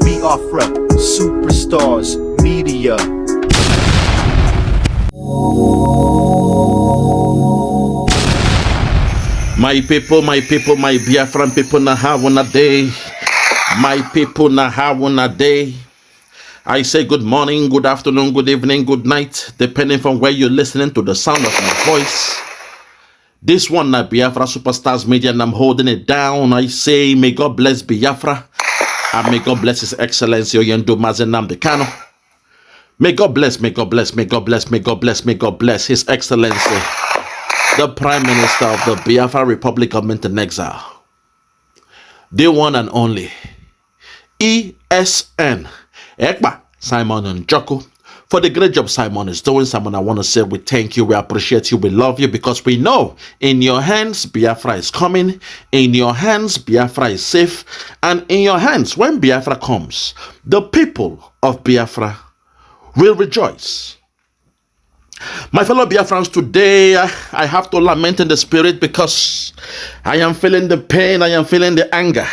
Biafra, superstars, media. My people, my Biafran people, na how on a day. My people, na how on a day. I say good morning, good afternoon, good evening, good night, depending from where you're listening to the sound of my voice. This one, na Biafra Superstars Media, and I'm holding it down. I say, may God bless Biafra, and may God bless His Excellency Oyendo Mazenam Kano. May God bless, may God bless, may God bless, may God bless, may God bless His Excellency, the Prime Minister of the Biafra Republic Government in Exile, the one and only ESN, Ekpa, Simon and Joko. For the great job Simon is doing, Simon, I want to say we thank you, we appreciate you, we love you, because we know in your hands Biafra is coming, in your hands Biafra is safe, and in your hands, when Biafra comes, the people of Biafra will rejoice. My fellow Biafrans, today I have to lament in the spirit because I am feeling the pain, I am feeling the anger.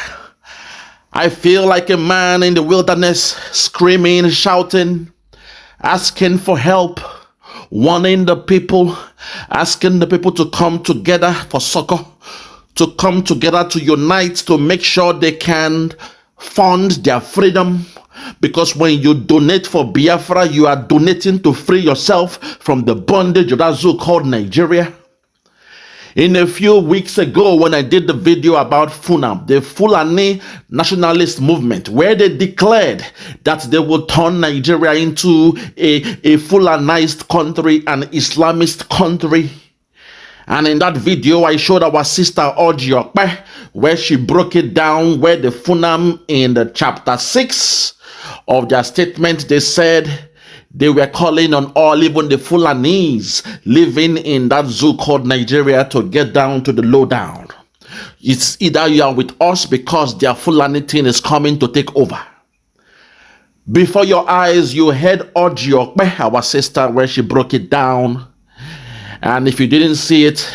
I feel like a man in the wilderness, screaming, shouting, asking for help, warning the people, asking the people to come together for succor, to come together to unite, to make sure they can fund their freedom. Because when you donate for Biafra, you are donating to free yourself from the bondage of that zoo called Nigeria. In a few weeks ago, when I did the video about Funam, the Fulani nationalist movement, where they declared that they will turn Nigeria into a Fulanized country, an Islamist country. And in that video, I showed our sister Ekpa, where she broke it down, where the Funam in the chapter 6 of their statement, they said they were calling on all, even the Fulanis living in that zoo called Nigeria, to get down to the lowdown. It's either you are with us because their Fulani thing is coming to take over. Before your eyes, you heard Ekpa, our sister, where she broke it down. And if you didn't see it,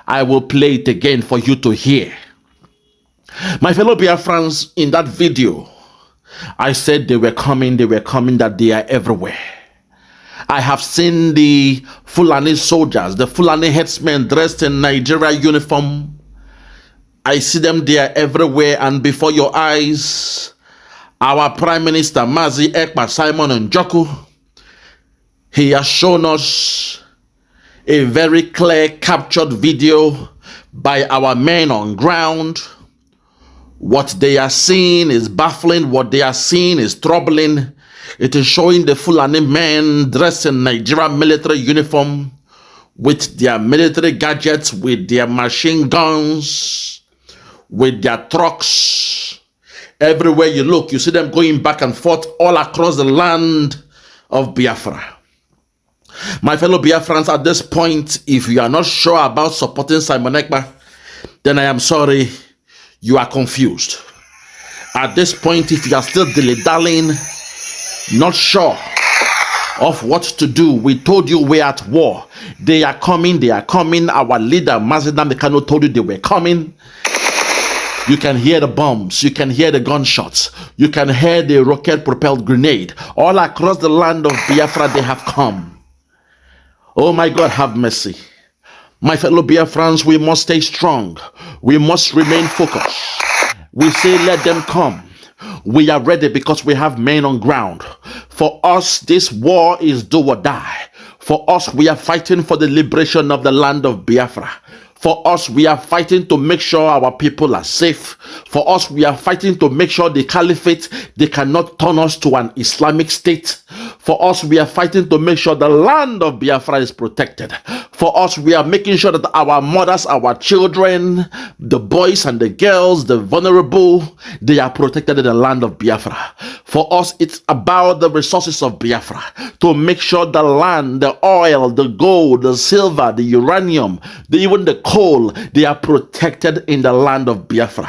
I will play it again for you to hear. My fellow Biafrans, in that video, I said they were coming, that they are everywhere. I have seen the Fulani soldiers, the Fulani headsmen dressed in Nigeria uniform. I see them there everywhere, and before your eyes, our Prime Minister, Mazi Ekpa, Simon and Joko, he has shown us a very clear captured video by our men on ground. What they are seeing is baffling. What they are seeing is troubling. It is showing the Fulani men dressed in Nigerian military uniform with their military gadgets, with their machine guns, with their trucks. Everywhere you look, you see them going back and forth all across the land of Biafra. My fellow Biafrans, at this point, if you are not sure about supporting Simon Ekpa, then I am sorry, you are confused. At this point, if you are still dilly-dallying, not sure of what to do, we told you we're at war. They are coming, they are coming. Our leader, Mazenam Kano, told you they were coming. You can hear the bombs, you can hear the gunshots, you can hear the rocket-propelled grenade. All across the land of Biafra, they have come. Oh my God, have mercy. My fellow Biafrans, we must stay strong. We must remain focused. We say, let them come. We are ready because we have men on ground. For us, this war is do or die. For us, we are fighting for the liberation of the land of Biafra. For us, we are fighting to make sure our people are safe. For us, we are fighting to make sure the caliphate, they cannot turn us to an Islamic state. For us, we are fighting to make sure the land of Biafra is protected. For us, we are making sure that our mothers, our children, the boys and the girls, the vulnerable, they are protected in the land of Biafra. For us, it's about the resources of Biafra, to make sure the land, the oil, the gold, the silver, the uranium, even the coal, they are protected in the land of Biafra.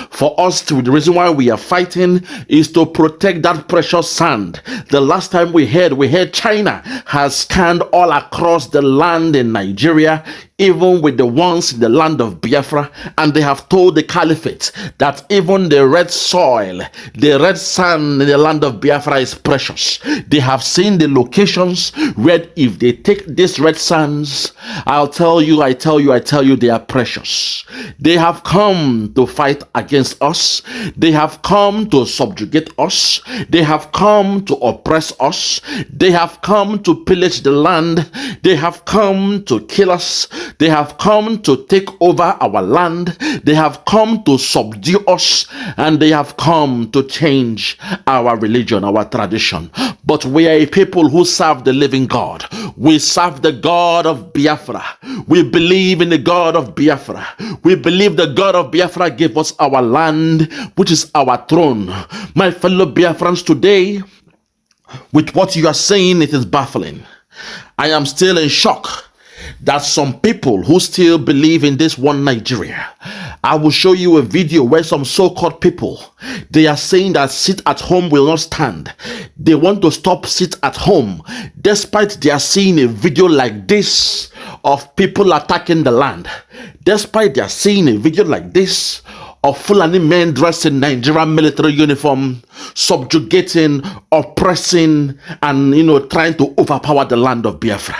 For us, the reason why we are fighting is to protect that precious sand. The last time we heard China has scanned all across the land in Nigeria, even with the ones in the land of Biafra, and they have told the caliphate that even the red soil, the red sand in the land of Biafra is precious. They have seen the locations where if they take these red sands, I tell you, they are precious. They have come to fight against us. They have come to subjugate us. They have come to oppress us. They have come to pillage the land. They have come to kill us. They have come to take over our land. They have come to subdue us, and they have come to change our religion, our tradition. But we are a people who serve the living God. We serve the God of Biafra. We believe in the God of Biafra. We believe the God of Biafra gave us our land, which is our throne. My fellow Biafrans, today, with what you are saying, it is baffling. I am still in shock that some people who still believe in this one Nigeria. I will show you a video where some so-called people, they are saying that sit at home will not stand. They want to stop sit at home, despite they are seeing a video like this of people attacking the land. Despite they are seeing a video like this of Fulani men dressed in Nigerian military uniform, subjugating, oppressing, and trying to overpower the land of Biafra.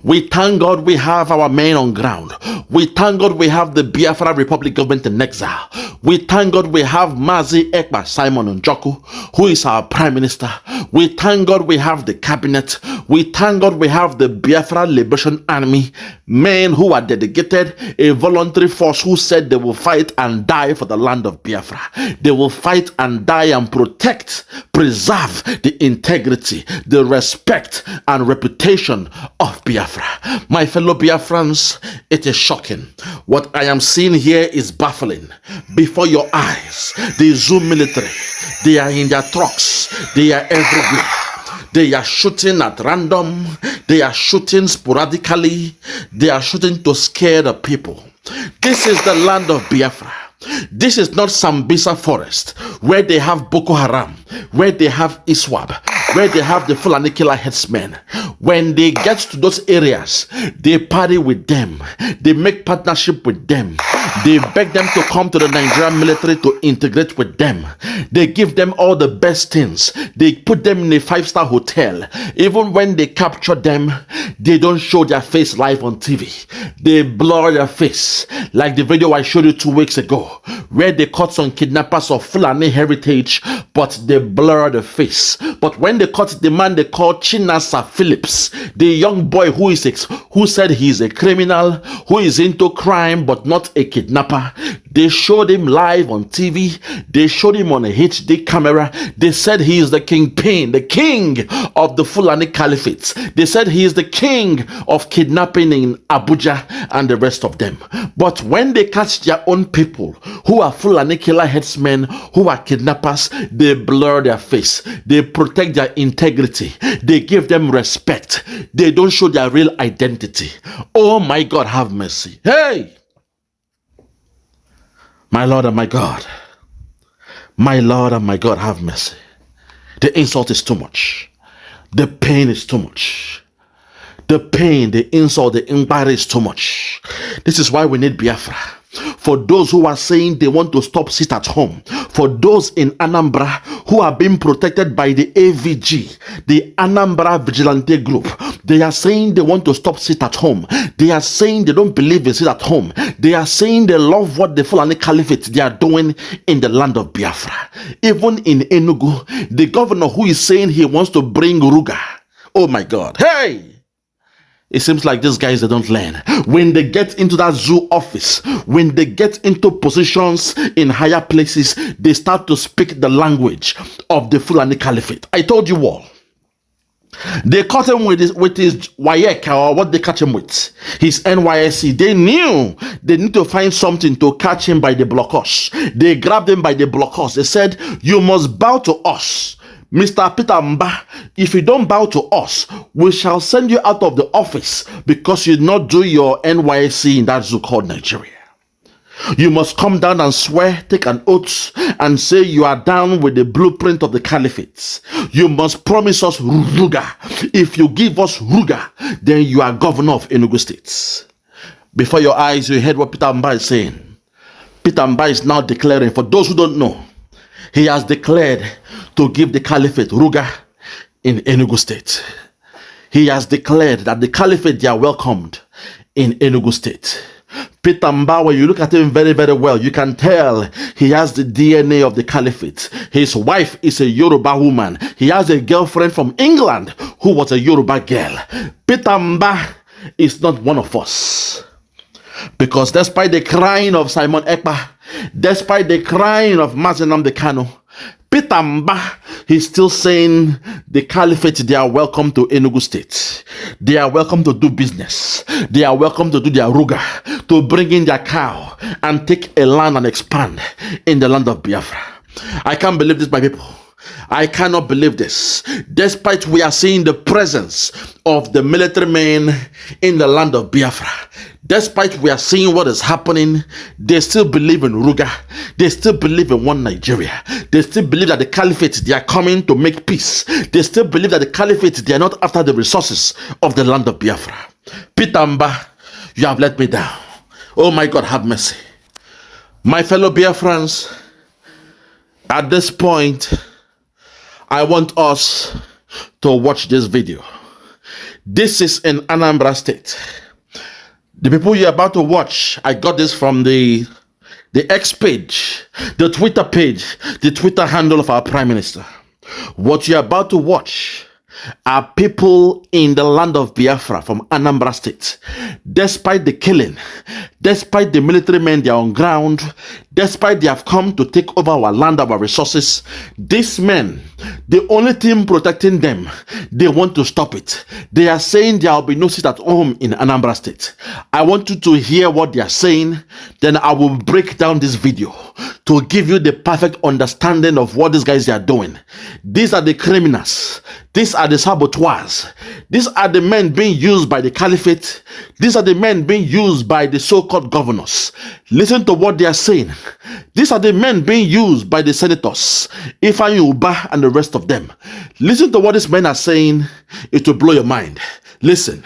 We thank God we have our men on ground. We thank God we have the Biafra Republic government in exile. We thank God we have Mazi Ekpa Simon Njoku, who is our prime minister. We thank God we have the cabinet. We thank God we have the Biafra Liberation Army, men who are dedicated, a voluntary force who said they will fight and die for the land of Biafra. They will fight and die and protect, preserve the integrity, the respect and reputation of Biafra. My fellow Biafrans, it is shocking. What I am seeing here is baffling. Before your eyes, the Zoom military, they are in their trucks, they are everywhere. They are shooting at random. They are shooting sporadically. They are shooting to scare the people. This is the land of Biafra. This is not Sambisa forest where they have Boko Haram, where they have ISWAB, where they have the Fulani killer headsmen. When they get to those areas, they party with them. They make partnership with them. They beg them to come to the Nigerian military to integrate with them. They give them all the best things. They put them in a 5-star hotel. Even when they capture them, they don't show their face live on TV. They blur their face, like the video I showed you 2 weeks ago, where they caught some kidnappers of Fulani heritage, but they blur the face. But when they caught the man they called Chinasa Phillips, the young boy who said he's a criminal, who is into crime but not a kidnapper, they showed him live on TV. They showed him on a HD camera. They said he is the kingpin, the king of the Fulani Caliphate. They said he is the king of kidnapping in Abuja and the rest of them. But when they catch their own people who are Fulani killer headsmen, who are kidnappers, they blur their face. They protect their integrity. They give them respect. They don't show their real identity. Oh my God, have mercy. Hey! My Lord and my God. My Lord and my God, have mercy. The insult is too much. The pain is too much. The pain, the insult, the inquiry is too much. This is why we need Biafra. For those who are saying they want to stop sit at home, for those in Anambra who are being protected by the AVG, the Anambra Vigilante Group, they are saying they want to stop sit at home. They are saying they don't believe in sit at home. They are saying they love what the Fulani Caliphate they are doing in the land of Biafra. Even in Enugu, the governor who is saying he wants to bring Ruga. Oh my God. Hey! It seems like these guys, they don't learn. When they get into that zoo office, when they get into positions in higher places, they start to speak the language of the Fulani Caliphate. I told you all. They caught him with his WAEC, or what they catch him with, his NYSC. They knew they need to find something to catch him by the blockers. They grabbed him by the blockers. They said, you must bow to us. Mr. Peter Mba, if you don't bow to us, we shall send you out of the office because you did not do your NYSC in that zoo called Nigeria. You must come down and swear, take an oath, and say you are down with the blueprint of the caliphate. You must promise us Ruga. If you give us Ruga, then you are governor of Enugu State. Before your eyes, you heard what Peter Mba is saying. Peter Mba is now declaring, for those who don't know, he has declared to give the caliphate Ruga in Enugu State. He has declared that the caliphate, they are welcomed in Enugu State. Peter Mba, when you look at him very, very well, you can tell he has the DNA of the caliphate. His wife is a Yoruba woman. He has a girlfriend from England who was a Yoruba girl. Peter Mba is not one of us. Because despite the crying of Simon Ekpa, despite the crying of Mazenam the Kano, Peter Mba, he's still saying the caliphate, they are welcome to Enugu State. They are welcome to do business. They are welcome to do their ruga, to bring in their cow and take a land and expand in the land of Biafra. I can't believe this, my people. I cannot believe this. Despite we are seeing the presence of the military men in the land of Biafra, despite we are seeing what is happening, they still believe in Ruga. They still believe in one Nigeria. They still believe that the caliphate, they are coming to make peace. They still believe that the caliphate, they are not after the resources of the land of Biafra. Peter Mba, you have let me down. Oh my God, have mercy. My fellow Biafrans, at this point, I want us to watch this video. This is in Anambra State. The people you're about to watch, I got this from the X page, the Twitter page, the Twitter handle of our Prime Minister. What you're about to watch are people in the land of Biafra from Anambra State. Despite the killing, despite the military men, they are on ground, despite they have come to take over our land, our resources, these men, the only thing protecting them, they want to stop it. They are saying there will be no seat at home in Anambra State. I want you to hear what they are saying, then I will break down this video to give you the perfect understanding of what these guys are doing. These are the criminals. These are the saboteurs. These are the men being used by the caliphate. These are the men being used by the so-called governors. Listen to what they are saying. These are the men being used by the senators, Ifeanyi Uba and the rest of them. Listen to what these men are saying. It will blow your mind. Listen.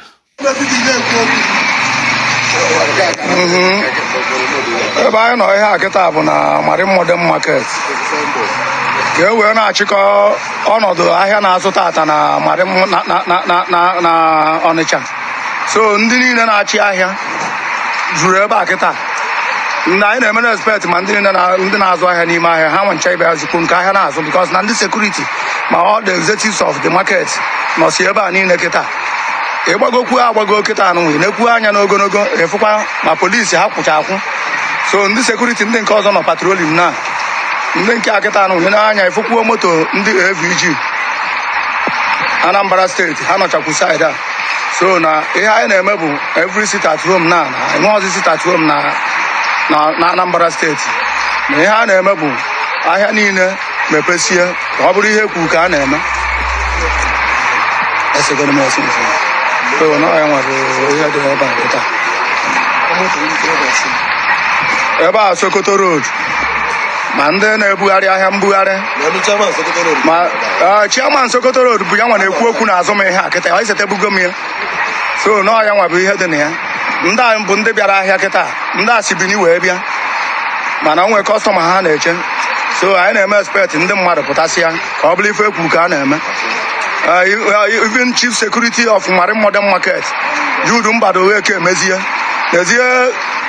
Ebe anyị nọ ihe a kịta bụ na Modern Market ka e wee na-achịkọ ọnọdụ ahịa na-azụ tata na Ọnịcha. So ndị niile na-achị ahịa juru ebe a kịta. Ndị anyị na-eme na expect ma ndị na-azụ ahịa n'ime ahịa ha nwancha ibe azụkwu nke ahịa na-azụ because na ndị security ma all the executives of the market nọ si ebe a niile kịta. Ịgbagokwu agbago kịta anụ na-ekwu anya n'ogologo efukwa ma polisi ha kwụcha akwụ. So ndị security ndị nke ọzọ nọ patrolling na ndị nke akịta anụ na-anya efukwuo moto ndị AVG Anambra State ha nọchakwu side a. So na ihe anyị na-eme bụ every sit at home na enwe ọzọ sit at home na Anambra State. Na ihe a na-eme bụ ahịa niile mepesie ka ọ bụrụ ihe kwuru ka a na-eme. So na ya nwere ihe dị ebe a kịta. Ebe a Sokoto Road ma ndị na-ebugharị ahịa mbugharị ma chairman Sokoto Road bụ ya nwa na-ekwu okwu n'azụ m ihe a kịta ọ isetebugo m ya. So na ya nwa bụ ihe dị na ya. Ndị a bụ ndị bịara ahịa kịta, ndị a si Bini wee bịa mana nwee kọstọma ha na-eche. So anyị na-eme expect ndị mmadụ pụtasịa ka ọ bụrụ ife ekwuru ka a na-eme. Even chief security of Modern Market Jude Mbado Weke emezie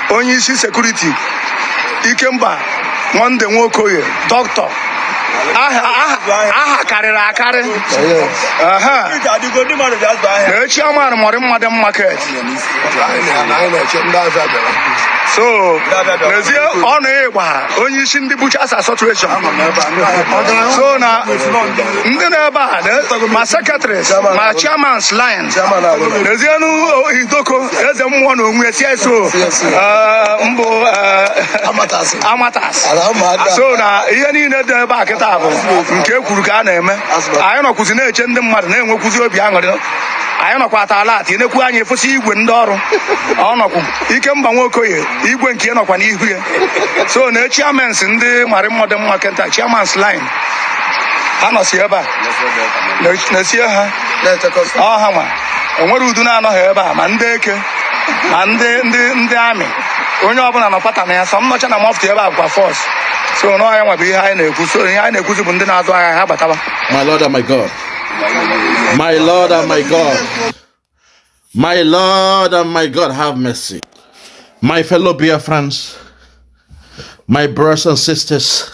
onye isi security Ikemba Nwande Nwokoye Dr. aha karịrị akarị na chairman Modern Market. So n'ezie ọ na-egba onye isi ndị Butchers Association. So na ndị na-ebe a ma secretaries ma chairman's line n'ezie n'Idoko eze mmụọ na onwe CSO mbụ Amatas. So na ihe niile dị ebe a kịta bụ nke ekwuru ka a na-eme. Anyị nọkwụzi na-eche ndị mmadụ na-enwekwuzi obi aṅụrị. Anyị nọkwa atalat na-ekwu anyị efosi igwe ndị ọrụ ọ nọkwu Ikemba Nwokoye igwe nke nọkwa n'ihu ya. So na chairmans ndị Modern Market chairman's line ha nọsi ebe a na-esie ha ha nwa enwere udu na-anọghị ebe a ma ndị eke na ndị amị onye ọbụla nọ pata na ya sọ nnọcha na mọfti ebe a kwa fọs so no ya nwa bụ ihe anyị na-ekwu so ihe anyị na-ekwuzi bụ ndị na-azụ ahịa ha bataba. My Lord and my God. My Lord and my God. My Lord and my God, have mercy. My fellow Biafrans, my brothers and sisters,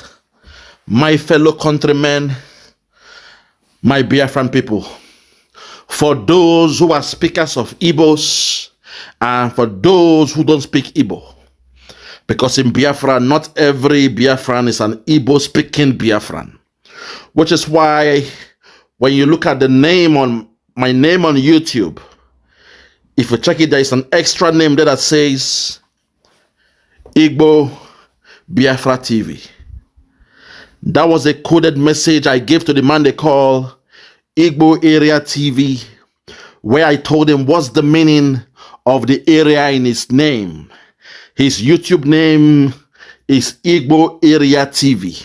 my fellow countrymen, my Biafran people, for those who are speakers of Igbos and for those who don't speak Igbo, because in Biafra, not every Biafran is an Igbo-speaking Biafran, which is why when you look at the name on my name on YouTube, if you check it, there is an extra name there that says Igbo Biafra TV. That was a coded message I gave to the man they call Igbo Area TV, where I told him what's the meaning of the area in his name. His YouTube name is Igbo Area TV.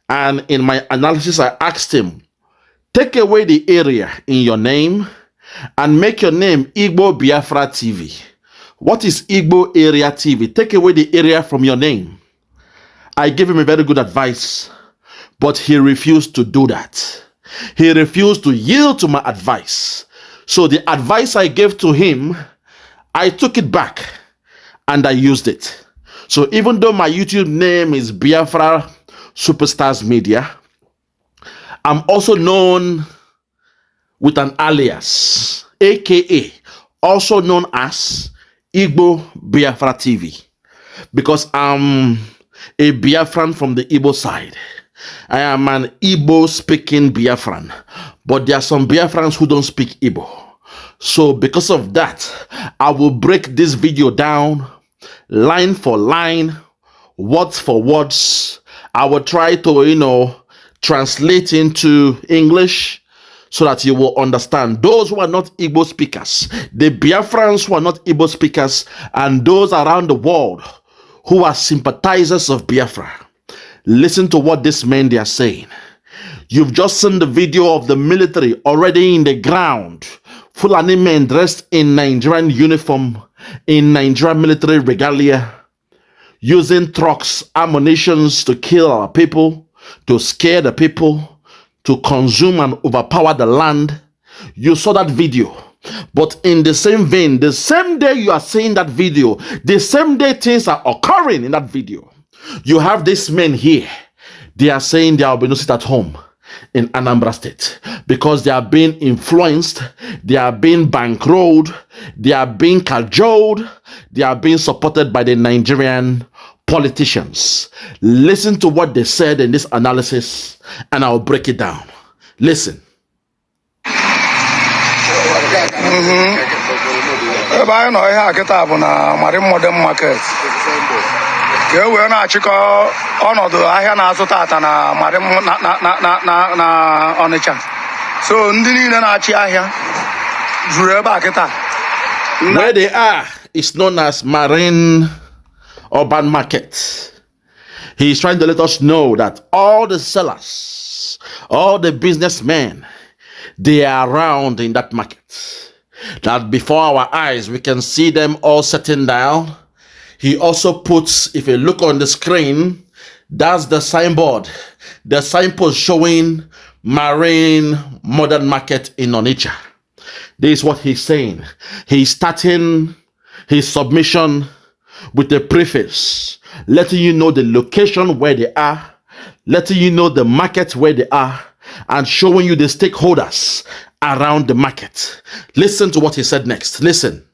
And in my analysis, I asked him, take away the area in your name and make your name Igbo Biafra TV. What is Igbo Area TV? Take away the area from your name. I gave him a very good advice, but he refused to do that. He refused to yield to my advice. So the advice I gave to him, I took it back and I used it. So even though my YouTube name is Biafra Superstars Media, I'm also known with an alias, aka also known as Igbo Biafra TV, because I'm a Biafran from the Igbo side. I am an Igbo speaking Biafran, but there are some Biafrans who don't speak Igbo. So because of that, I will break this video down line for line, words for words. I will try to, translate into English so that you will understand. Those who are not Igbo speakers, the Biafrans who are not Igbo speakers, and those around the world who are sympathizers of Biafra, listen to what these men they are saying. You've just seen the video of the military already in the ground. Fulani men dressed in Nigerian uniform, in Nigerian military regalia, using trucks, ammunitions to kill our people, to scare the people, to consume and overpower the land. You saw that video. But in the same vein, the same day you are seeing that video, the same day things are occurring in that video. You have these men here. They are saying there will be no sit at home in Anambra State because they are being influenced, they are being bankrolled, they are being cajoled, they are being supported by the Nigerian politicians. Listen to what they said in this analysis and I'll break it down. Listen. Ebe anyị nọ ihe a kịta bụ na Marine Modern Market ka e wee na-achịkọ ọnọdụ ahịa na-azụ tata na Ọnịcha. So ndị niile na-achị ahịa juru ebe a kịta. Where they are is known as Marine Urban Market. He is trying to let us know that all the sellers, all the businessmen, they are around in that market. That before our eyes, we can see them all sitting down. He also puts, if you look on the screen, that's the signboard, the signpost showing Marine Modern Market in Onitsha. This is what he's saying. He's starting his submission with a preface, letting you know the location where they are, letting you know the market where they are, and showing you the stakeholders around the market. Listen to what he said next. Listen.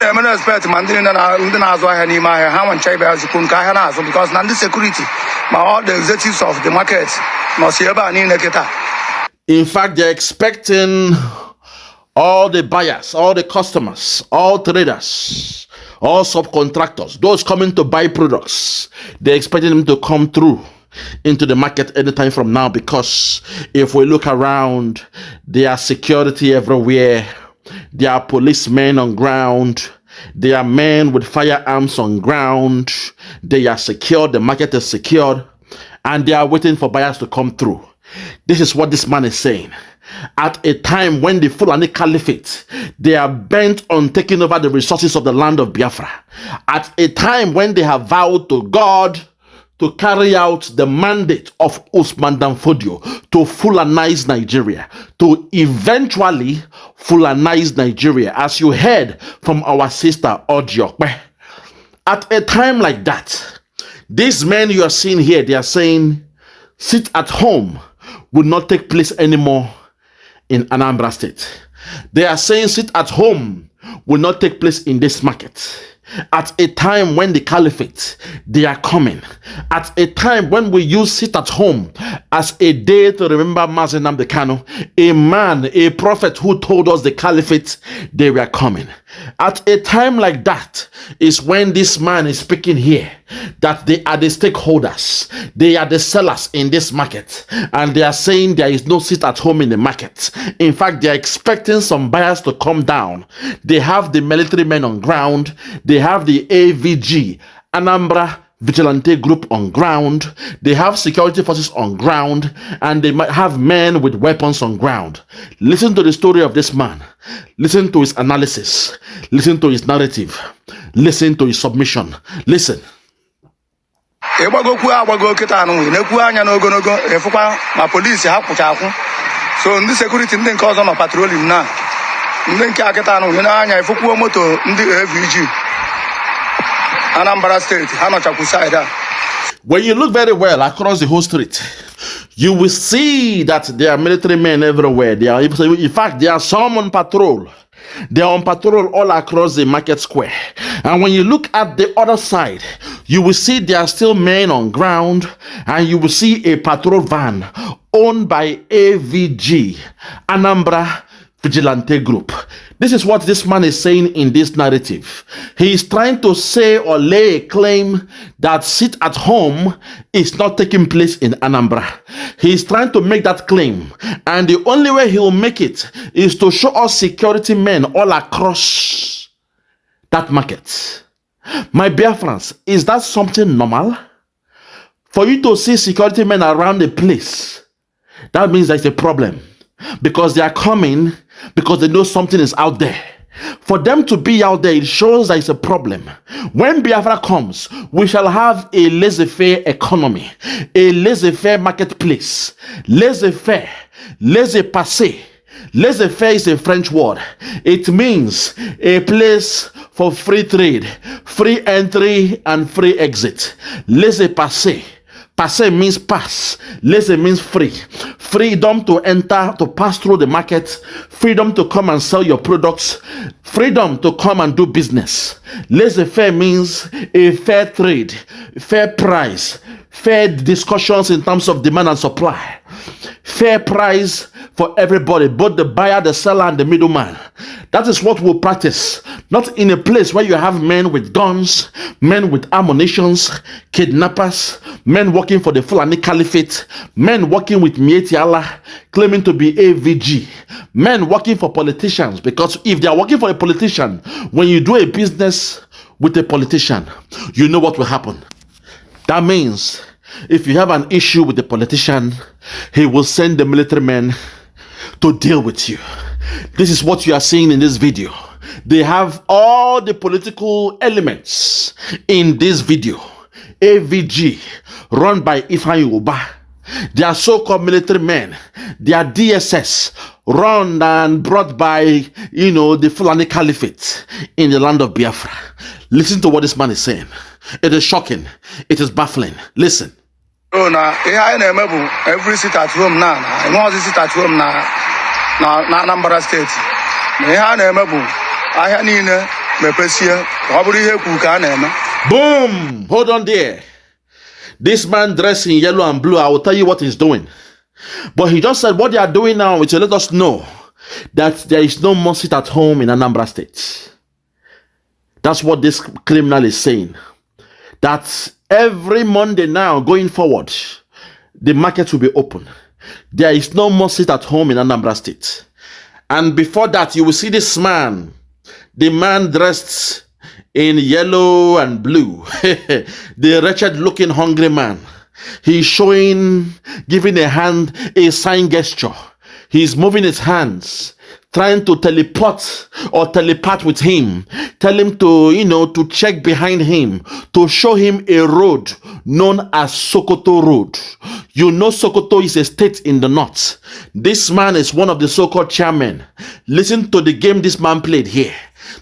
Because now security, all the executives of the market, in fact, they're expecting all the buyers, all the customers, all traders, all subcontractors, those coming to buy products, they're expecting them to come through into the market anytime from now, because if we look around, there are security everywhere, there are policemen on ground, there are men with firearms on ground, they are secured, the market is secured, and they are waiting for buyers to come through. This is what this man is saying. at a time when the Fulani Caliphate, they are bent on taking over the resources of the land of Biafra, at a time when they have vowed to God to carry out the mandate of Usman Dan Fodio to Fulanize Nigeria, to eventually Fulanize Nigeria, as you heard from our sister Odiokbe. At a time like that, these men you are seeing here, they are saying, sit at home will not take place anymore in Anambra State. They are saying sit at home will not take place in this market. At a time when the caliphate, they are coming. At a time when we use sit at home as a day to remember Mazi Nnamdi Kanu, a man, a prophet who told us the caliphate, they were coming. At a time like that is when this man is speaking here, that they are the stakeholders, they are the sellers in this market, and they are saying there is no sit at home in the market. In fact, they are expecting some buyers to come down. They have the military men on ground, they have the AVG, Anambra vigilante group on ground, they have security forces on ground, and they might have men with weapons on ground. Listen to the story of this man, listen to his analysis, listen to his narrative, listen to his submission. Listen. Agbago kita anu na-ekwu anya n'ogologo efukwa ma polisi ha kwụcha akwụ. So ndị security ndị nke ọzọ nọ patrolling na ndị nke akịta anu na-anya efukwuo moto ndị AVG Anambra State ha nọchakwu side a. When you look very well across the whole street, you will see that there are military men everywhere. They are, in fact, there are some on patrol. They are on patrol all across the market square. And when you look at the other side, you will see there are still men on ground, and you will see a patrol van owned by AVG, Anambra Vigilante Group. This is what this man is saying in this narrative. He is trying to say or lay a claim that sit at home is not taking place in Anambra. He is trying to make that claim, and the only way he will make it is to show us security men all across that market. My Biafrans, is that something normal? For you to see security men around the place, that means there's a problem, because they are coming because they know something is out there. For them to be out there, it shows there is a problem. When Biafra comes, we shall have a laissez-faire economy, a laissez-faire marketplace, laissez-faire, laissez-passer. Laissez-faire is a French word. It means a place for free trade, free entry, and free exit. Laissez-passer. Passer means pass. Laissez means free. Freedom to enter, to pass through the market. Freedom to come and sell your products. Freedom to come and do business. Laissez-faire means a fair trade, fair price, fair discussions in terms of demand and supply. Fair price for everybody, both the buyer, the seller, and the middleman. That is what we'll practice. Not in a place where you have men with guns, men with ammunitions, kidnappers, men working for the Fulani Caliphate, men working with Mieti Allah, claiming to be AVG, men working for politicians. Because if they are working for a politician, when you do a business with a politician, you know what will happen. That means if you have an issue with the politician, he will send the military men to deal with you. This is what you are seeing in this video. They have all the political elements in this video. AVG, run by Ifeanyi Ubah. They are so-called military men. They are DSS, run and brought by, the Fulani Caliphate in the land of Biafra. Listen to what this man is saying. It is shocking. It is baffling. Listen. Oh, na every sit at home now. I know this sit at home now. Na Anambra State. Boom! Hold on there. This man dressed in yellow and blue, I will tell you what he's doing. But he just said what they are doing now is to let us know that there is no more sit at home in Anambra State. That's what this criminal is saying. That every Monday now going forward, the market will be open. There is no more sit at home in Anambra State. And before that, you will see this man, the man dressed in yellow and blue, the wretched looking hungry man. He's showing, giving a hand, a sign gesture, He's moving his hands, trying to teleport or telepath with him. Tell him to, to check behind him, to show him a road known as Sokoto Road. You know Sokoto is a state in the north. This man is one of the so-called chairmen. Listen to the game this man played here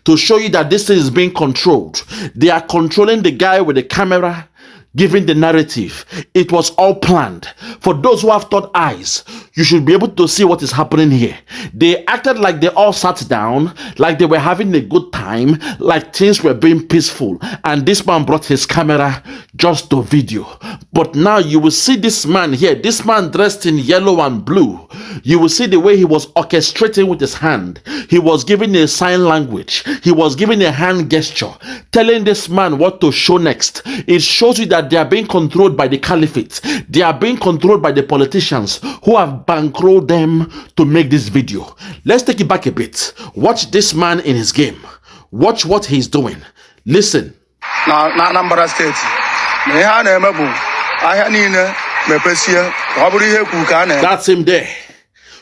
to show you that this thing is being controlled. They are controlling the guy with the camera, giving the narrative. It was all planned. For those who have third eyes, you should be able to see what is happening here. They acted like they all sat down, like they were having a good time, like things were being peaceful. And this man brought his camera just to video. But now you will see this man here, this man dressed in yellow and blue. You will see the way he was orchestrating with his hand. He was giving a sign language. He was giving a hand gesture, telling this man what to show next. It shows you that they are being controlled by the caliphate. They are being controlled by the politicians who have bankrolled them to make this video. Let's take it back a bit. Watch this man in his game. Watch what he's doing. Listen. Na Anambra State. That's him there.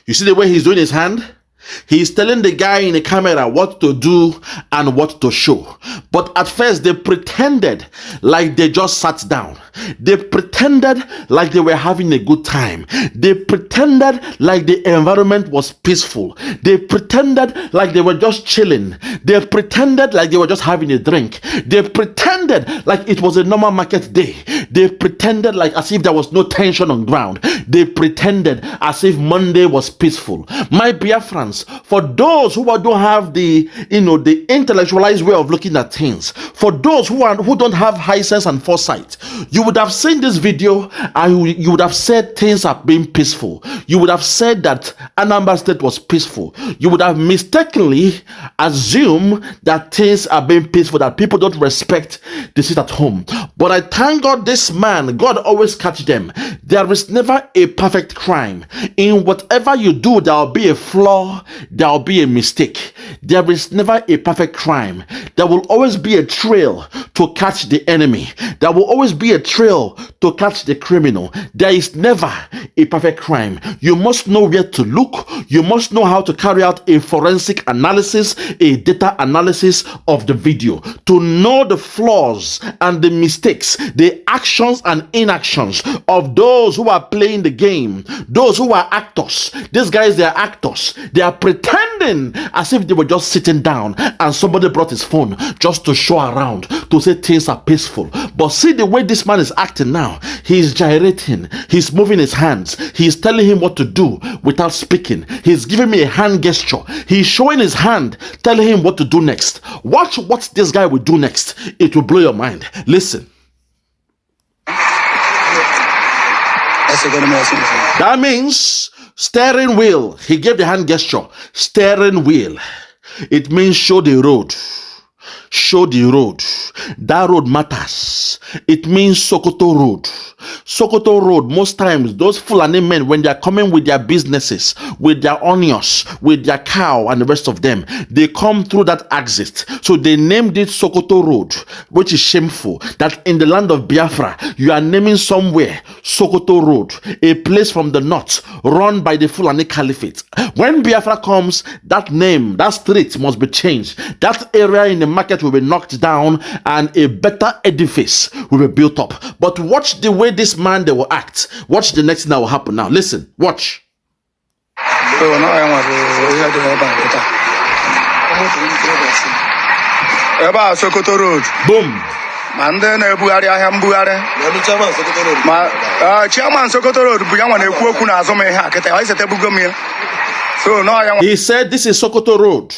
You see the way he's doing his hand? He's telling the guy in the camera what to do and what to show. But at first, they pretended like they just sat down. They pretended like they were having a good time. They pretended like the environment was peaceful. They pretended like they were just chilling. They pretended like they were just having a drink. They pretended like it was a normal market day. They pretended like as if there was no tension on ground. They pretended as if Monday was peaceful. My Biafrans, for those who don't have the the intellectualized way of looking at things, for those who don't have high sense and foresight, you would have seen this video and you would have said things are being peaceful. You would have said that Anambra State was peaceful. You would have mistakenly assumed that things are being peaceful, that people don't respect the sit at home. But I thank God this man, God always catch them. There is never a perfect crime. In whatever you do, there will be a flaw, there will be a mistake. There is never a perfect crime. There will always be a trail to catch the enemy. There will always be a trail to catch the criminal. There is never a perfect crime. You must know where to look. You must know how to carry out a forensic analysis, a data analysis of the video, to know the flaws and the mistakes, the actions and inactions of those who are playing the game, those who are actors. These guys, they are actors. They are pretending as if they were just sitting down and somebody brought his phone just to show around, to say things are peaceful. But see the way this man is acting now. He's gyrating. He's moving his hands. He's telling him what to do without speaking. He's giving me a hand gesture. He's showing his hand, telling him what to do next. Watch what this guy will do next. It will blow your mind. Listen. That means steering wheel. He gave the hand gesture. Steering wheel. It means show the road. Show the road. That road matters. It means Sokoto Road. Sokoto Road, most times, those Fulani men, when they are coming with their businesses, with their onions, with their cow and the rest of them, they come through that exit. So they named it Sokoto Road, which is shameful that in the land of Biafra, you are naming somewhere Sokoto Road, a place from the north run by the Fulani Caliphate. When Biafra comes, that name, that street must be changed. That area in the market will be knocked down and a better edifice will be built up. But watch the way this man, they will act. Watch the next thing that will happen now. Listen, watch. Sokoto Road. Boom. Chairman Sokoto Road. He said this is Sokoto Road.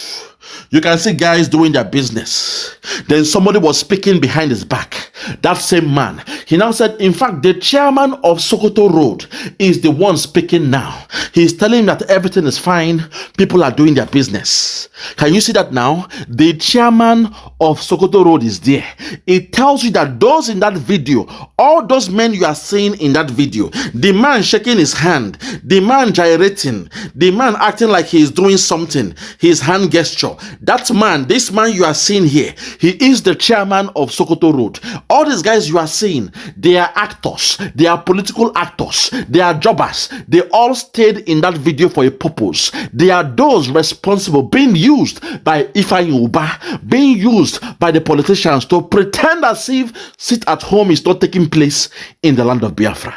You can see guys doing their business. Then somebody was speaking behind his back. That same man. He now said, in fact, the chairman of Sokoto Road is the one speaking now. He's telling him that everything is fine. People are doing their business. Can you see that now? The chairman of Sokoto Road is there. It tells you that those in that video, all those men you are seeing in that video, the man shaking his hand, the man gyrating, the man acting like he is doing something, his hand gesture, picture. That man, this man you are seeing here, he is the chairman of Sokoto Road. All these guys you are seeing, they are actors, they are political actors, they are jobbers. They all stayed in that video for a purpose. They are those responsible, being used by Ifeanyi Uba, being used by the politicians to pretend as if sit at home is not taking place in the land of Biafra.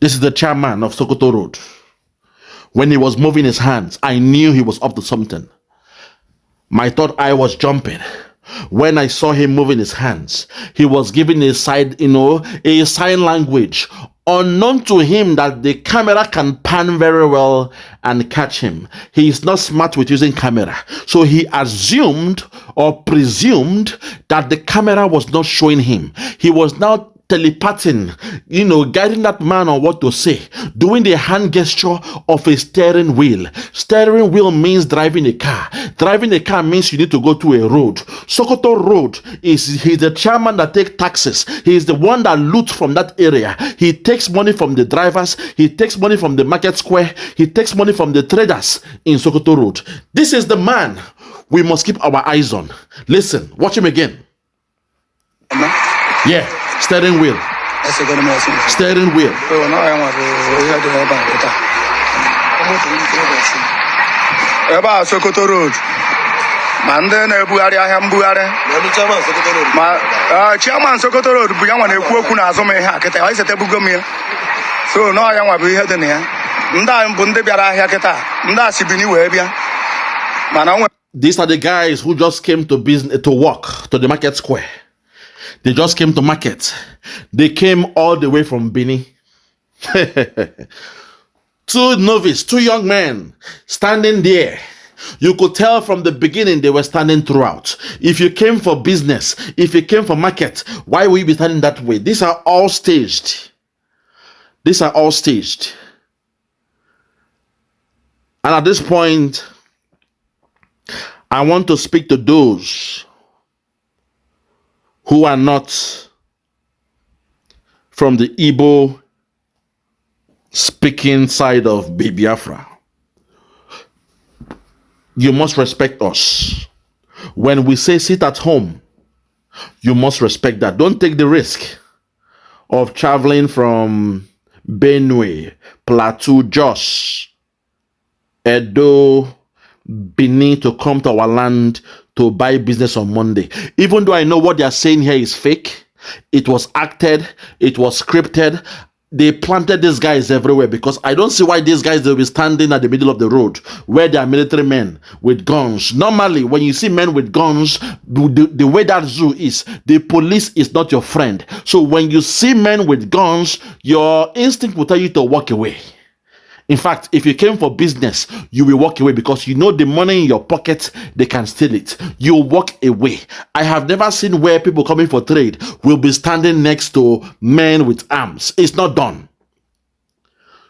This is the chairman of Sokoto Road. When he was moving his hands, I knew he was up to something. My third eye was jumping. When I saw him moving his hands, he was giving a sign language, unknown to him that the camera can pan very well and catch him. He is not smart with using camera. So he assumed or presumed that the camera was not showing him. He was now telepathing, guiding that man on what to say, doing the hand gesture of a steering wheel. Steering wheel means driving a car. Driving a car means you need to go to a road. Sokoto Road he's the chairman that takes taxes. He is the one that loots from that area. He takes money from the drivers. He takes money from the market square. He takes money from the traders in Sokoto Road. This is the man we must keep our eyes on. Listen, watch him again. Yeah. Steering wheel. Steering wheel. Eba Sokoto Road. Mande na ebugharị ahịa mbugharị. Ma chairman Sokoto Road bụ ya nwa na-ekwu okwu n'azụ m ihe a kịta. Ọ isete bugo m ya. So na ya nwa bụ ihe dị na ya. Ndị a bụ ndị bịara ahịa kịta. Ndị a si Bini wee bịa. Mana these are the guys who just came to business to work to the market square. They just came to market. They came all the way from Bini. Two young men standing there. You could tell from the beginning they were standing throughout. If you came for business, if you came for market, why will you be standing that way? These are all staged. These are all staged. And at this point, I want to speak to those who are not from the Igbo speaking side of Biafra. You must respect us. When we say sit at home, you must respect that. Don't take the risk of traveling from Benue, Plateau, Jos, Edo, Benin to come to our land to buy business on Monday. Even though I know what they are saying here is fake, it was acted, it was scripted. They planted these guys everywhere because I don't see why these guys will be standing at the middle of the road where there are military men with guns. Normally, when you see men with guns, the way that zoo is, the police is not your friend. So when you see men with guns, your instinct will tell you to walk away. In fact, if you came for business, you will walk away because you know the money in your pocket, they can steal it. You walk away. I have never seen where people coming for trade will be standing next to men with arms. It's not done.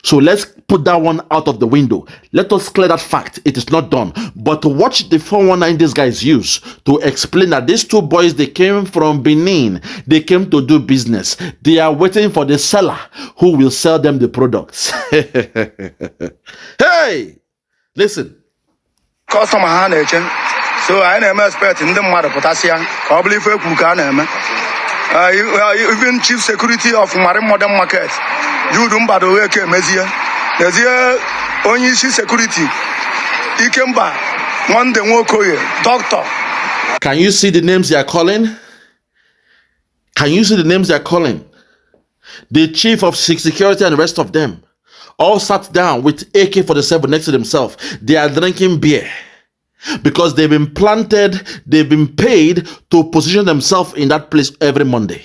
So let's put that one out of the window. Let us clear that fact. It is not done. But to watch the 419 these guys use to explain that these two boys, they came from Benin. They came to do business. They are waiting for the seller who will sell them the products. Hey, listen. Customer ha na-eche. So I na-eme expect ndị mmadụ pụtasịa ka ọ bụrụ ife ekwu ka a na-eme. Even chief security of Marine Modern Market, Jude Mbado Weke Mezie, Mezie Onyishi Security, Ikemba, Mwande Nwokoye, Doctor. Can you see the names they are calling? Can you see the names they are calling? The chief of security and the rest of them all sat down with AK-47 next to themselves. They are drinking beer. Because they've been planted, they've been paid to position themselves in that place every Monday.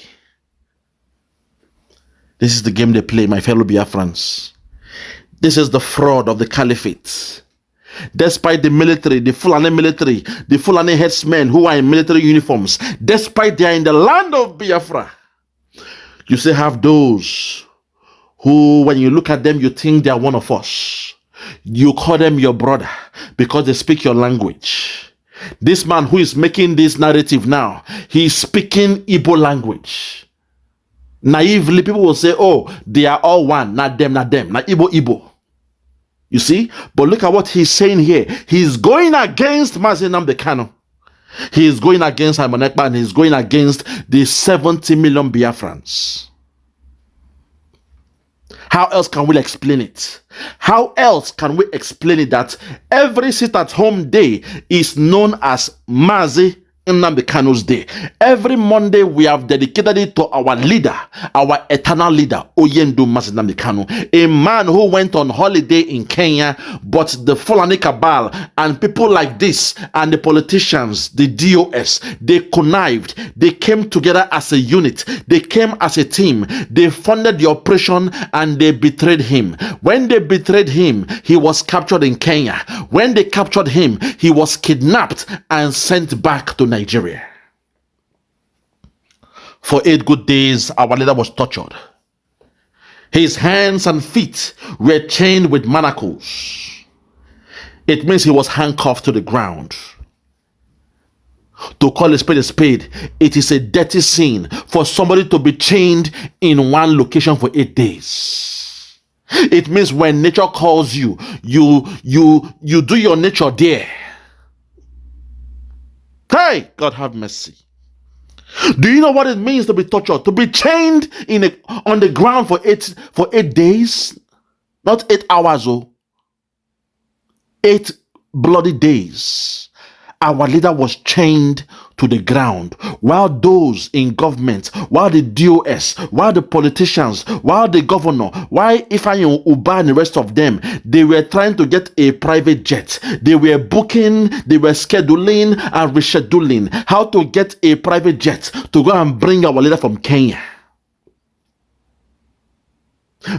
This is the game they play, my fellow Biafrans. This is the fraud of the caliphate. Despite the military, the Fulani headsmen who are in military uniforms, despite they are in the land of Biafra, you still have those who, when you look at them, you think they are one of us. You call them your brother because they speak your language. This man who is making this narrative now, he is speaking Igbo language. Naively, people will say, oh, they are all one. Not them, not them. Not Igbo, Igbo. You see? But look at what he's saying here. He's going against Mazi Nnamdi Kanu. He is going against Simon Ekpa, and he's going against the 70 million Biafrans. How else can we explain it? How else can we explain it that every sit-at-home day is known as Mazi Nnamdi Kanu's day? Every Monday we have dedicated it to our leader, our eternal leader, Oyendu Mazi Nnamdi Kanu, a man who went on holiday in Kenya, but the Fulani cabal and people like this and the politicians, the DOS, they connived, they came together as a unit, they came as a team, they funded the operation and they betrayed him. When they betrayed him, he was captured in Kenya. When they captured him, he was kidnapped and sent back to Nigeria. For 8 good days, our leader was tortured. His hands and feet were chained with manacles. It means he was handcuffed to the ground. To call a spade, it is a dirty sin for somebody to be chained in one location for 8 days. It means when nature calls you, you do your nature there. Hey, God have mercy. Do you know what it means to be tortured? To be chained on the ground for 8 days? Not 8 hours, 8 bloody days. Our leader was chained to the ground, while those in government, while the DOS, while the politicians, while the governor, while Ifeanyi Uba and the rest of them, they were trying to get a private jet. They were booking, they were scheduling and rescheduling how to get a private jet to go and bring our leader from Kenya.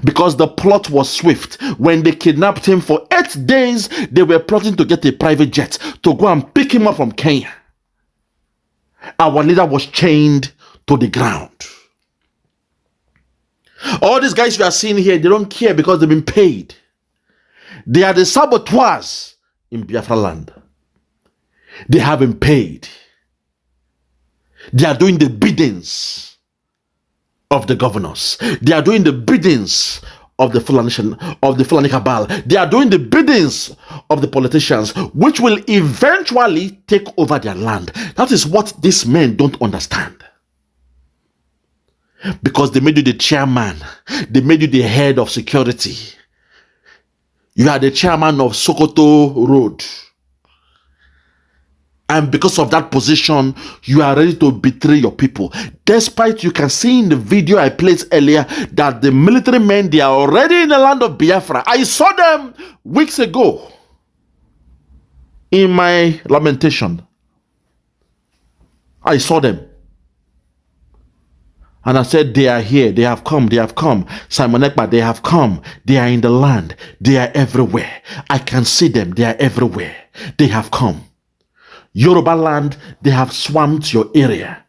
Because the plot was swift. When they kidnapped him for 8 days, they were plotting to get a private jet to go and pick him up from Kenya. Our leader was chained to the ground. All these guys you are seeing here, they don't care because they've been paid. They are the saboteurs in Biafra land. They have been paid. They are doing the biddings of the governors. They are doing the biddings of the Fulani cabal. They are doing the biddings of the politicians, which will eventually take over their land. That is what these men don't understand. Because they made you the chairman. They made you the head of security. You are the chairman of Sokoto Road. And because of that position, you are ready to betray your people. Despite you can see in the video I played earlier that the military men, they are already in the land of Biafra. I saw them weeks ago in my lamentation. I saw them. And I said, they are here. They have come. They have come. Simon Ekpa, they have come. They are in the land. They are everywhere. I can see them. They are everywhere. They have come. Yoruba land, they have swamped your area.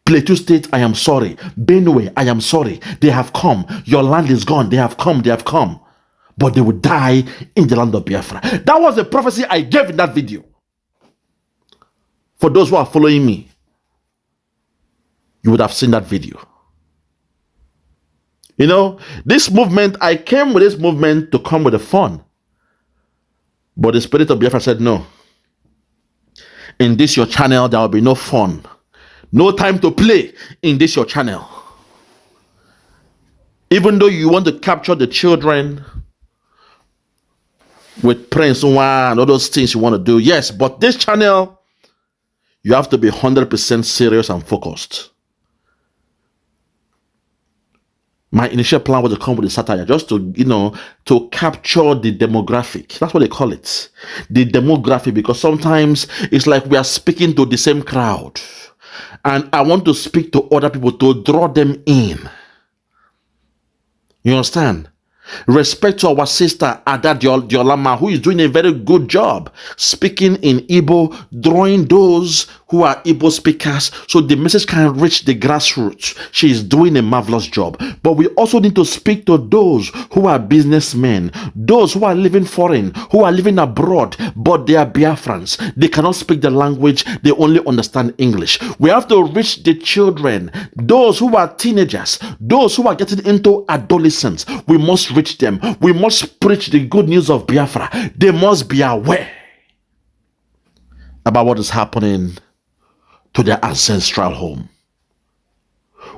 Plateau State, I am sorry. Benue, I am sorry. They have come. Your land is gone. They have come. They have come. But they will die in the land of Biafra. That was the prophecy I gave in that video. For those who are following me, you would have seen that video. You know, this movement, I came with this movement to come with the fun. But the spirit of Biafra said, no. In this your channel, there will be no fun. No time to play in this your channel. Even though you want to capture the children with Prince Nwa and all those things you want to do, yes, but this channel, you have to be 100% serious and focused. My initial plan was to come with a satire, just to, you know, to capture the demographic. That's what they call it. The demographic, because sometimes it's like we are speaking to the same crowd. And I want to speak to other people to draw them in. You understand? Respect to our sister Ada Diolama, who is doing a very good job speaking in Igbo, drawing those who are Igbo speakers, so the message can reach the grassroots. She is doing a marvelous job. But we also need to speak to those who are businessmen, those who are living foreign, who are living abroad, but they are Biafrans. They cannot speak the language, they only understand English. We have to reach the children, those who are teenagers, those who are getting into adolescence. We must reach them. We must preach the good news of Biafra. They must be aware about what is happening to their ancestral home.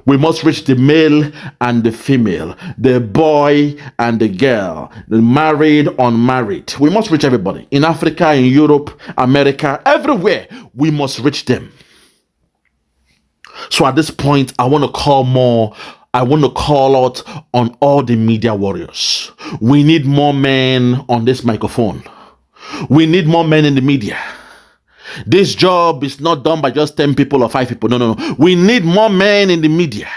We must reach the male and the female, the boy and the girl, the married, unmarried. We must reach everybody. In Africa, in Europe, America, everywhere, we must reach them. So at this point, I want to call out on all the media warriors. We need more men on this microphone. We need more men in the media. This job is not done by just 10 people or 5 people. No. We need more men in the media.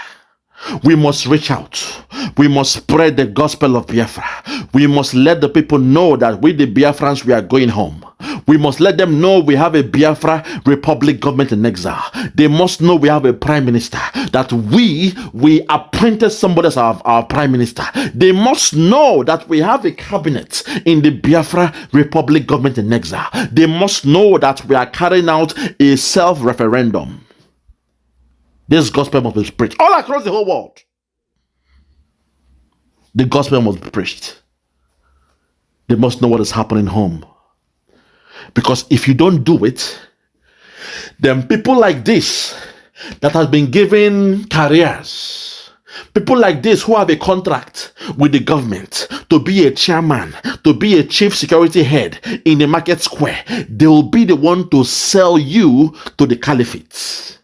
We must reach out. We must spread the gospel of Biafra. We must let the people know that we, the Biafrans, we are going home. We must let them know we have a Biafra Republic government in exile. They must know we have a prime minister, that we appointed somebody as our prime minister. They must know that we have a cabinet in the Biafra Republic government in exile. They must know that we are carrying out a self-referendum. This gospel must be preached all across the whole world. The gospel must be preached. They must know what is happening home. Because if you don't do it, then people like this that has been given careers, people like this who have a contract with the government to be a chairman, to be a chief security head in the market square, they will be the one to sell you to the caliphate.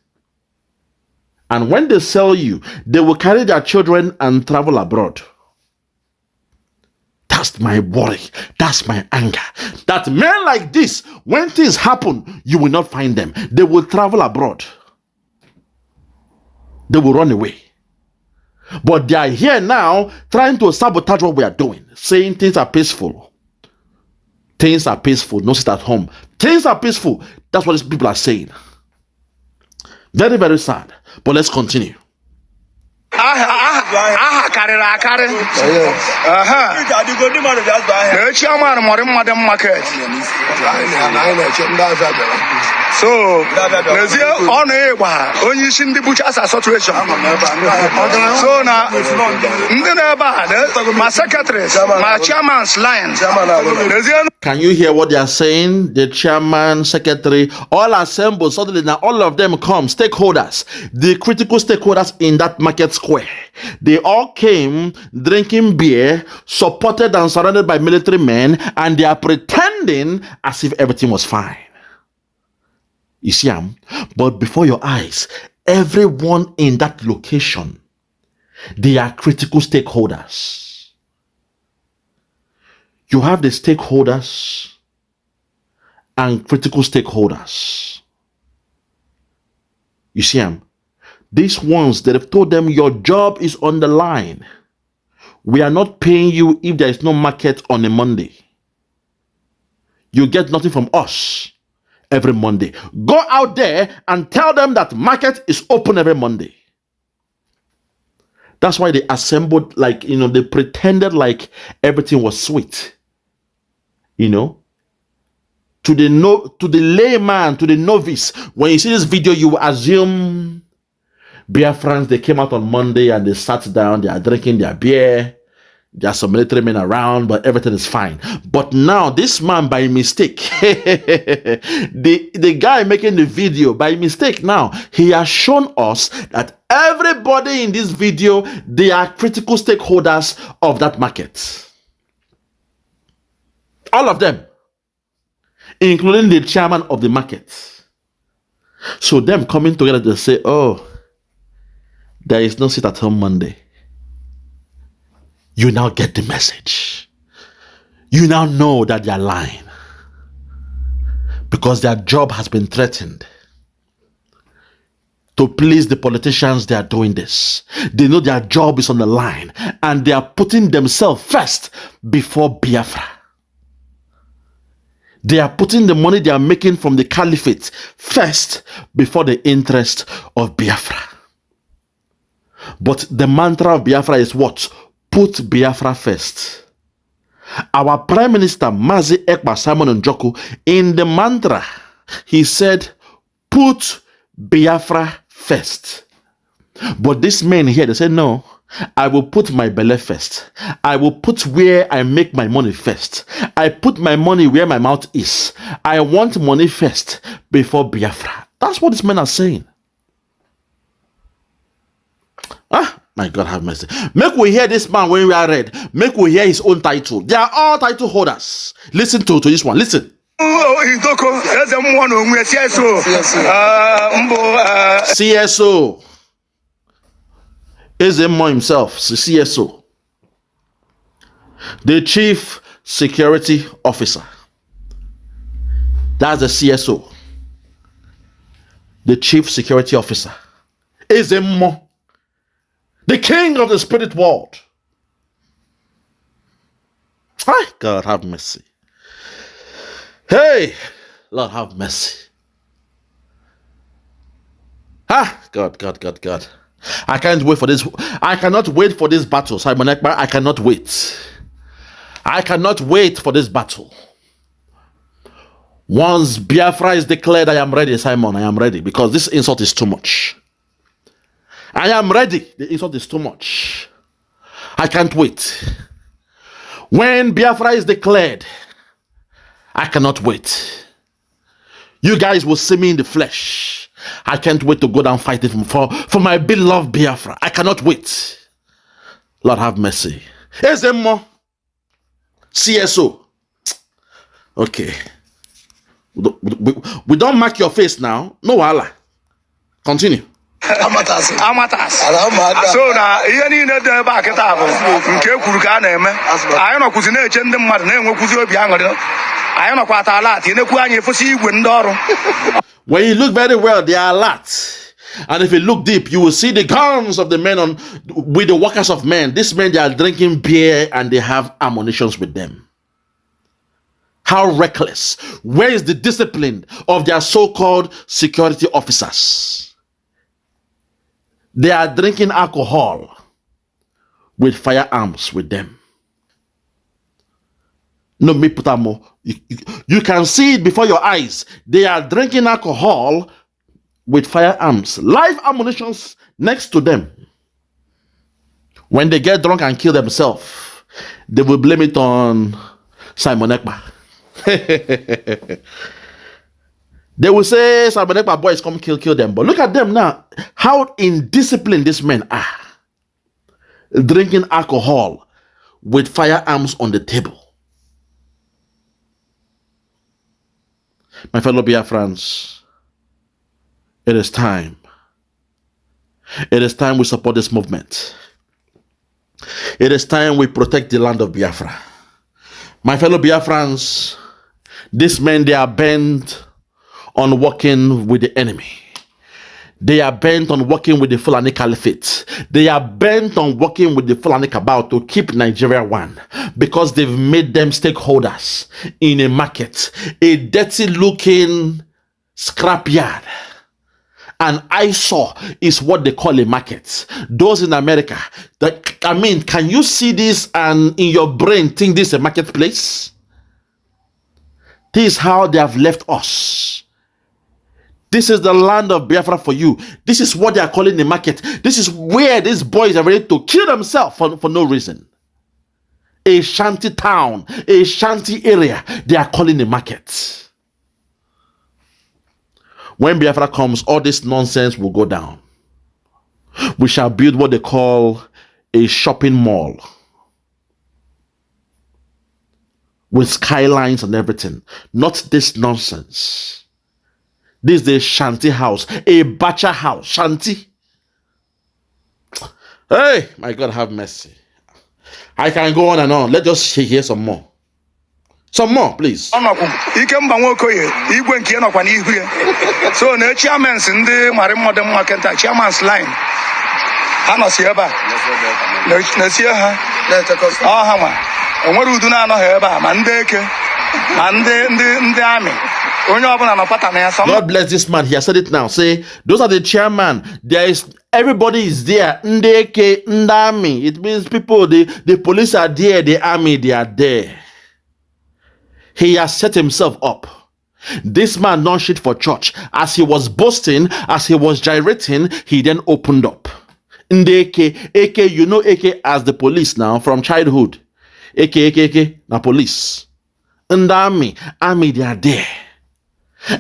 And when they sell you, they will carry their children and travel abroad. That's my worry. That's my anger. That men like this, when things happen, you will not find them. They will travel abroad. They will run away. But they are here now trying to sabotage what we are doing, saying things are peaceful. Things are peaceful. No sit at home. Things are peaceful. That's what these people are saying. Very, very sad. But let's continue. So, only Cindy Butchers situation. So now, my secretaries, my chairman's line. Can you hear what they are saying? The chairman, secretary, all assembled. Suddenly now all of them come, stakeholders, the critical stakeholders in that market square. They all came drinking beer, supported and surrounded by military men, and they are pretending as if everything was fine. You see, but before your eyes, everyone in that location, they are critical stakeholders. You have the stakeholders and critical stakeholders. You see, these ones that have told them your job is on the line. We are not paying you if there is no market on a Monday. You get nothing from us every Monday. Go out there and tell them that market is open every Monday. That's why they assembled they pretended like everything was sweet. To the layman, to the novice, when you see this video, you assume Biafrans, they came out on Monday and they sat down, they are drinking their beer. There are some military men around, but everything is fine. But now, this man, by mistake, the guy making the video, by mistake now, he has shown us that everybody in this video, they are critical stakeholders of that market. All of them, including the chairman of the market. So them coming together to say, oh, there is no sit at home Monday. You now get the message. You now know that they are lying. Because their job has been threatened. To please the politicians, they are doing this. They know their job is on the line. And they are putting themselves first before Biafra. They are putting the money they are making from the caliphate first before the interest of Biafra. But the mantra of Biafra is what? Put Biafra first. Our Prime Minister, Mazi Ekpa Simon Njoku, in the mantra, he said, put Biafra first. But these men here, they say, no, I will put my belly first. I will put where I make my money first. I put my money where my mouth is. I want money first before Biafra. That's what these men are saying. Ah, my God, have mercy. Make we hear this man when we are read. Make we hear his own title. They are all title holders. Listen to this one. Listen. CSO. Ezemo himself, CSO. The Chief Security Officer. That's the CSO. The Chief Security Officer. Ezemo. The king of the spirit world. Hi, God have mercy. Hey, Lord have mercy. Ah, God. I can't wait for this. I cannot wait for this battle, Simon Ekpa. I cannot wait. I cannot wait for this battle. Once Biafra is declared, I am ready, Simon. I am ready, because this insult is too much. I am ready. The insult is too much. I can't wait. When Biafra is declared, I cannot wait. You guys will see me in the flesh. I can't wait to go down fighting for my beloved Biafra. I cannot wait. Lord have mercy. Ezemo. CSO. Okay. We don't mark your face now. No wala. Continue. Amatas. So na ihe niile dị ebe a kịta bụ nke kwuru ka a na-eme. Anyị nọkwụzi na-eche ndị mmadụ na-enwekwụzi obi aṅụrị. Anyị nọkwa ata alat na-ekwu anyị efosi igwe ndị ọrụ. When you look very well, they are alert. And if you look deep, you will see the guns of the men with the workers of men. These men, they are drinking beer and they have ammunitions with them. How reckless. Where is the discipline of their so-called security officers? They are drinking alcohol with firearms with them. No, me put more. You can see it before your eyes. They are drinking alcohol with firearms, live ammunitions next to them. When they get drunk and kill themselves, they will blame it on Simon Ekpa. They will say Simon Ekpa boys come kill them. But look at them now. How indisciplined these men are. Drinking alcohol with firearms on the table. My fellow Biafrans, it is time. It is time we support this movement. It is time we protect the land of Biafra. My fellow Biafrans, these men, they are bent on working with the enemy. They are bent on working with the Fulani Caliphate. They are bent on working with the Fulani Cabal to keep Nigeria one, because they've made them stakeholders in a market, a dirty looking scrapyard. An eyesore is what they call a market. Those in America, can you see this and in your brain think this is a marketplace? This is how they have left us. This is the land of Biafra for you. This is what they are calling the market. This is where these boys are ready to kill themselves for no reason. A shanty town, a shanty area, they are calling the market. When Biafra comes, all this nonsense will go down. We shall build what they call a shopping mall with skylines and everything. Not this nonsense. This is the shanty house, a bacha house, shanty. Hey, my God, have mercy. I can go on and on. Let's just hear some more. Some more, please. So na chairman's in the Marimodem market, chairman's line. Hano Sieba. Nasia, let us. And what we do not know about Mandeke. and the army. God bless this man. He has said it now. Say, those are the chairman. There is everybody is there. Ndeke, Ndami. It means people, the police are there, the army, they are there. He has set himself up. This man don't shit for church. As he was boasting, as he was gyrating, he then opened up. Ndeke, AK, you know AK as the police now from childhood. AK, now police. Ndami, army, they are there.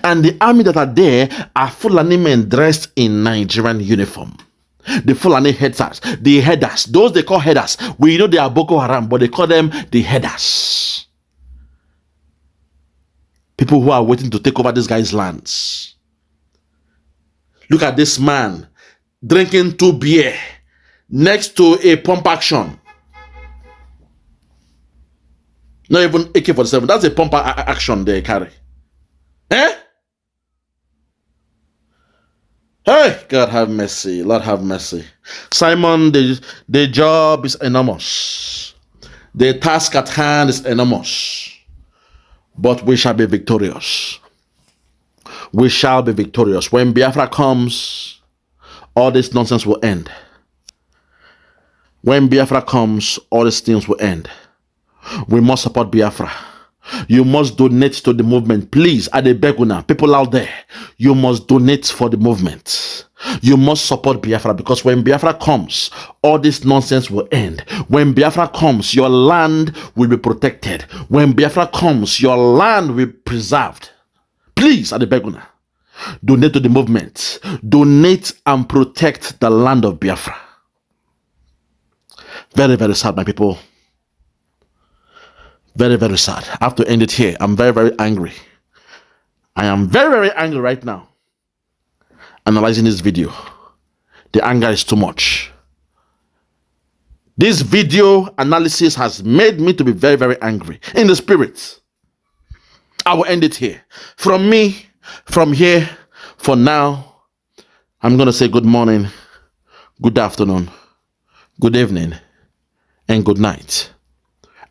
And the army that are there are Fulani men dressed in Nigerian uniform. The Fulani headers, those they call headers. We know they are Boko Haram, but they call them the headers. People who are waiting to take over this guy's lands. Look at this man drinking 2 beer next to a pump action. Not even AK-47. That's a pump action they carry. Eh? Hey, God have mercy. Lord have mercy. Simon, the job is enormous. The task at hand is enormous. But we shall be victorious. We shall be victorious. When Biafra comes, all this nonsense will end. When Biafra comes, all these things will end. We must support Biafra. You must donate to the movement. Please, Adebeguna, people out there, you must donate for the movement. You must support Biafra, because when Biafra comes, all this nonsense will end. When Biafra comes, your land will be protected. When Biafra comes, your land will be preserved. Please, Adebeguna, donate to the movement. Donate and protect the land of Biafra. Very, very sad, my people. Very, very sad. I have to end it here. I'm very, very angry. I am very, very angry right now. Analyzing this video. The anger is too much. This video analysis has made me to be very, very angry in the spirit. I will end it here. From me, from here, for now, I'm going to say good morning, good afternoon, good evening, and good night.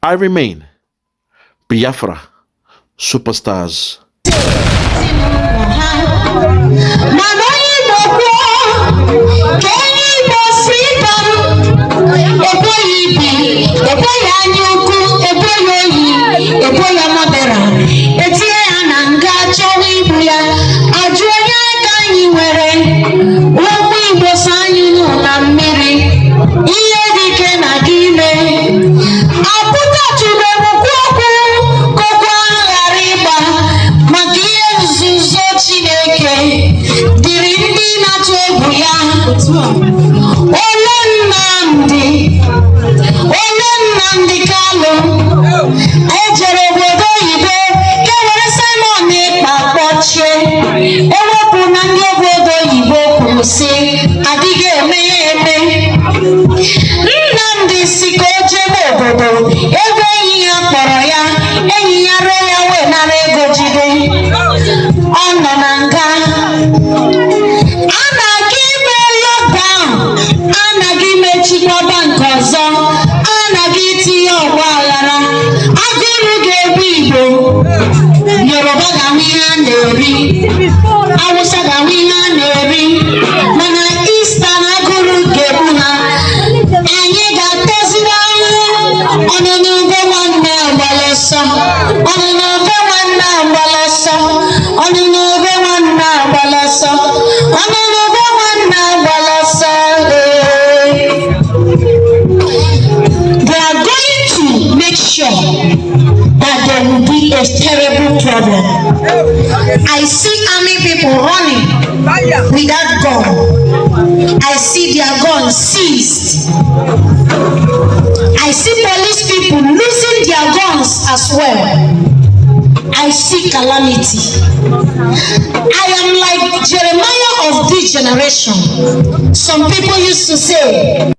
I remain Biafra Superstars. Terrible problem. I see army people running without gun. I see their guns seized. I see police people losing their guns as well. I see calamity. I am like Jeremiah of this generation. Some people used to say,